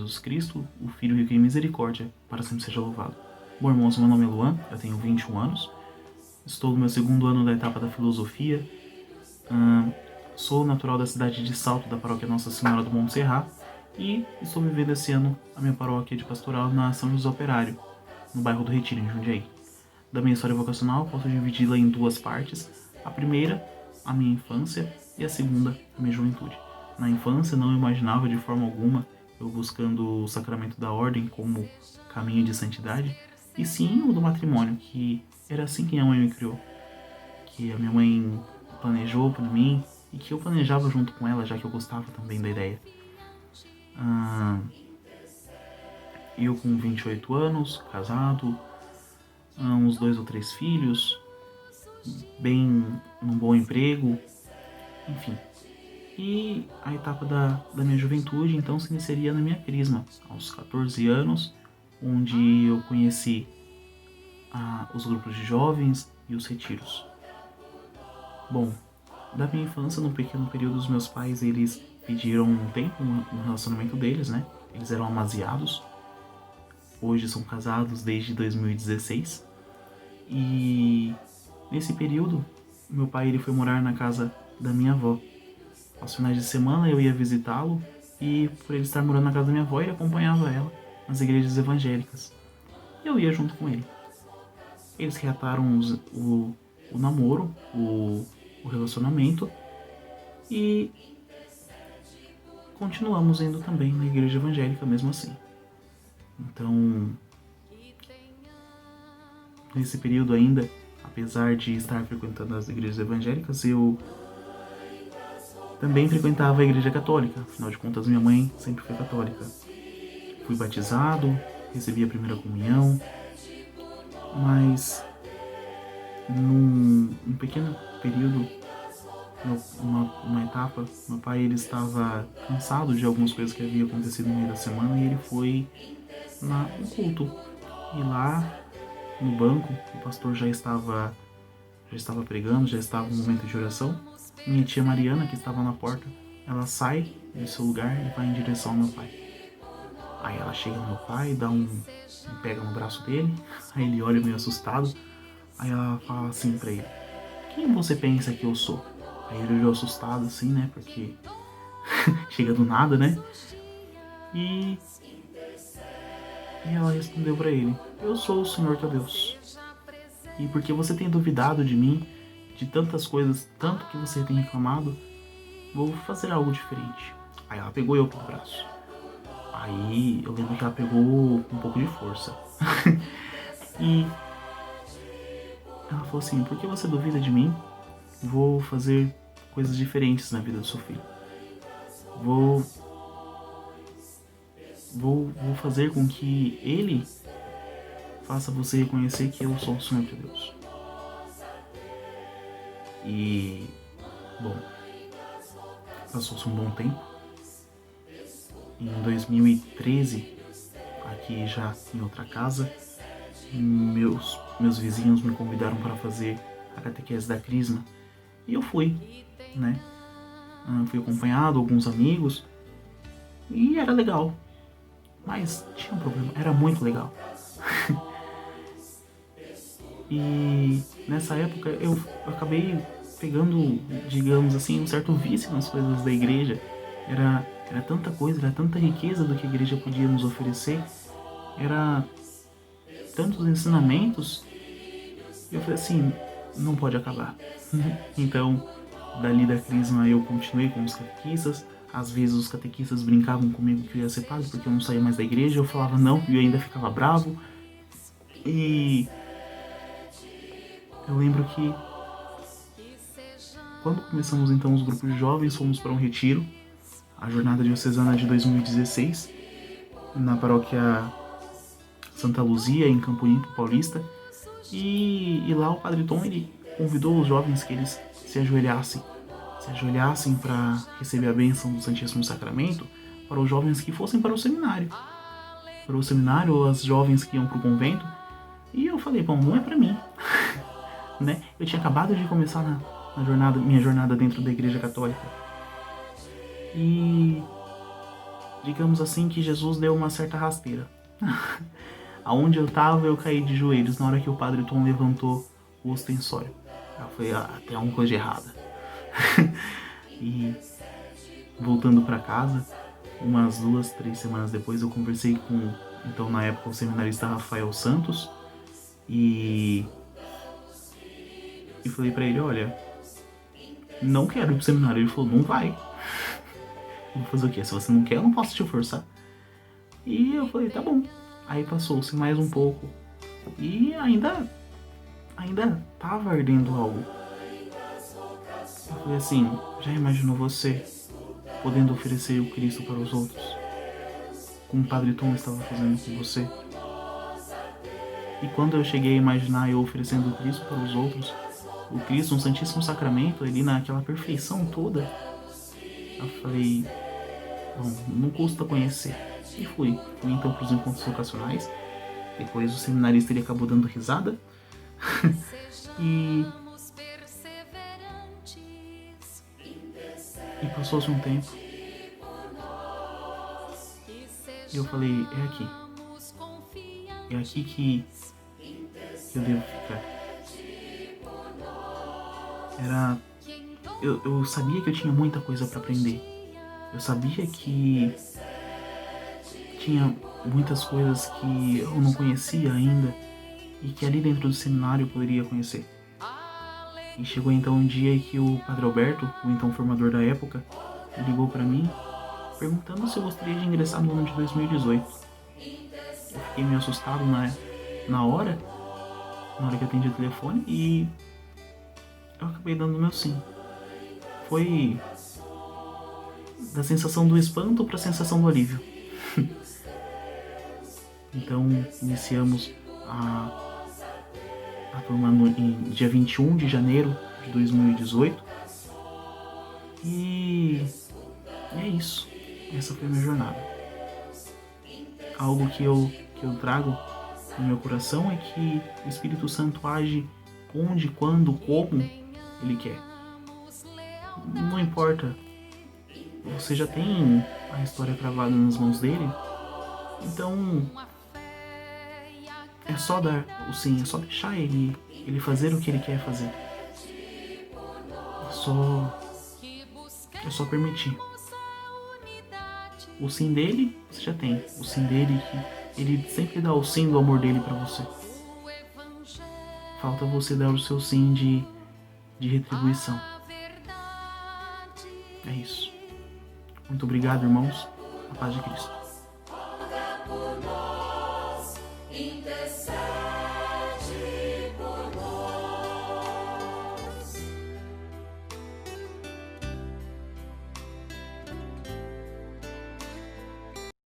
Jesus Cristo, o Filho rico em misericórdia, para sempre seja louvado. Bom, irmãos, meu nome é Luan, eu tenho 21 anos, estou no meu segundo ano da etapa da filosofia, sou natural da cidade de Salto, da paróquia Nossa Senhora do Montserrat, e estou vivendo esse ano a minha paróquia de pastoral na São José Operário, no bairro do Retiro, em Jundiaí. Da minha história vocacional, posso dividi-la em duas partes. A primeira, a minha infância, e a segunda, a minha juventude. Na infância, não imaginava de forma alguma eu buscando o sacramento da ordem como caminho de santidade, e sim o do matrimônio, que era assim que minha mãe me criou, que a minha mãe planejou para mim e que eu planejava junto com ela, já que eu gostava também da ideia. Eu com 28 anos, casado, uns 2 ou 3 filhos, bem num bom emprego, enfim. E a etapa da minha juventude então se iniciaria na minha crisma, aos 14 anos, onde eu conheci os grupos de jovens e os retiros. Bom, da minha infância, num pequeno período, os meus pais, eles pediram um tempo no relacionamento deles, né? Eles eram amaziados, hoje são casados desde 2016. E nesse período, meu pai ele foi morar na casa da minha avó. Aos finais de semana eu ia visitá-lo e por ele estar morando na casa da minha avó, ele acompanhava ela nas igrejas evangélicas. E eu ia junto com ele. Eles reataram o namoro, o relacionamento e continuamos indo também na igreja evangélica mesmo assim. Então, nesse período ainda, apesar de estar frequentando as igrejas evangélicas, eu também frequentava a igreja católica. Afinal de contas, minha mãe sempre foi católica. Fui batizado, recebi a primeira comunhão, mas num pequeno período, uma etapa, meu pai ele estava cansado de algumas coisas que havia acontecido no meio da semana e ele foi no culto. E lá no banco, o pastor já estava pregando, já estava no momento de oração. Minha tia Mariana, que estava na porta, ela sai do seu lugar e vai em direção ao meu pai. Aí ela chega no meu pai, pega no braço dele, aí ele olha meio assustado, aí ela fala assim pra ele: quem você pensa que eu sou? Aí ele olhou assustado assim, né, porque chega do nada, né? E ela respondeu pra ele: eu sou o Senhor teu Deus. E porque você tem duvidado de mim, de tantas coisas, tanto que você tem reclamado, vou fazer algo diferente. Aí ela pegou eu pelo braço. Aí eu lembro que ela pegou com um pouco de força. E ela falou assim: por que você duvida de mim? Vou fazer coisas diferentes na vida do seu filho. Vou fazer com que ele faça você reconhecer que eu sou o Senhor de Deus. E, bom, passou-se um bom tempo. Em 2013, aqui já em outra casa, meus vizinhos me convidaram para fazer a catequese da Crisma. E eu fui, né? Fui acompanhado, alguns amigos, e era legal. Mas tinha um problema, era muito legal. E nessa época eu acabei pegando, digamos assim, um certo vício nas coisas da igreja. Era tanta coisa, era tanta riqueza do que a igreja podia nos oferecer. Era tantos ensinamentos. E eu falei assim, não pode acabar. Então, dali da Crisma eu continuei com os catequistas. Às vezes os catequistas brincavam comigo que eu ia ser padre porque eu não saía mais da igreja. Eu falava não e eu ainda ficava bravo. E eu lembro que quando começamos então os grupos de jovens, fomos para um retiro, a jornada diocesana de 2016, na paróquia Santa Luzia, em Campo Limpo, Paulista. E lá o Padre Tom ele convidou os jovens que eles se ajoelhassem para receber a bênção do Santíssimo Sacramento, para os jovens que fossem para o seminário ou as jovens que iam para o convento. E eu falei, bom, não é para mim. Né? Eu tinha acabado de começar minha jornada dentro da Igreja Católica. E digamos assim que Jesus deu uma certa rasteira. Aonde eu tava, eu caí de joelhos na hora que o Padre Tom levantou o ostensório. Eu falei, tem alguma coisa de errada. E voltando para casa, umas 2, 3 semanas depois, eu conversei com, então na época, o seminarista Rafael Santos e falei para ele, olha, não quero ir pro seminário. Ele falou, não vai. Eu vou fazer o quê? Se você não quer, eu não posso te forçar. E eu falei, tá bom. Aí passou-se mais um pouco e ainda tava ardendo algo. Eu falei assim, já imaginou você podendo oferecer o Cristo para os outros, como o Padre Tom estava fazendo com você? E quando eu cheguei a imaginar eu oferecendo o Cristo para os outros, o Cristo, um Santíssimo Sacramento, ali naquela perfeição toda, eu falei, bom, não custa conhecer. E fui então para os encontros vocacionais. Depois o seminarista ele acabou dando risada. e passou-se um tempo. E eu falei, é aqui. É aqui que eu devo ficar. Eu sabia que eu tinha muita coisa para aprender. Eu sabia que tinha muitas coisas que eu não conhecia ainda e que ali dentro do seminário eu poderia conhecer. E chegou então um dia que o Padre Alberto, o então formador da época, ligou para mim perguntando se eu gostaria de ingressar no ano de 2018. Eu fiquei meio assustado na hora que eu atendi o telefone, e eu acabei dando o meu sim. Foi da sensação do espanto para a sensação do alívio. Então iniciamos a turma em dia 21 de janeiro de 2018 e é isso. Essa foi a minha jornada. Algo que eu trago no meu coração é que o Espírito Santo age onde, quando, como Ele quer. Não importa, você já tem a história cravada nas mãos dele, então é só dar o sim, é só deixar ele fazer o que ele quer fazer. É só permitir. O sim dele, você já tem. O sim dele, que ele sempre dá o sim do amor dele pra você. Falta você dar o seu sim de retribuição. É isso. Muito obrigado, irmãos. A paz de Cristo.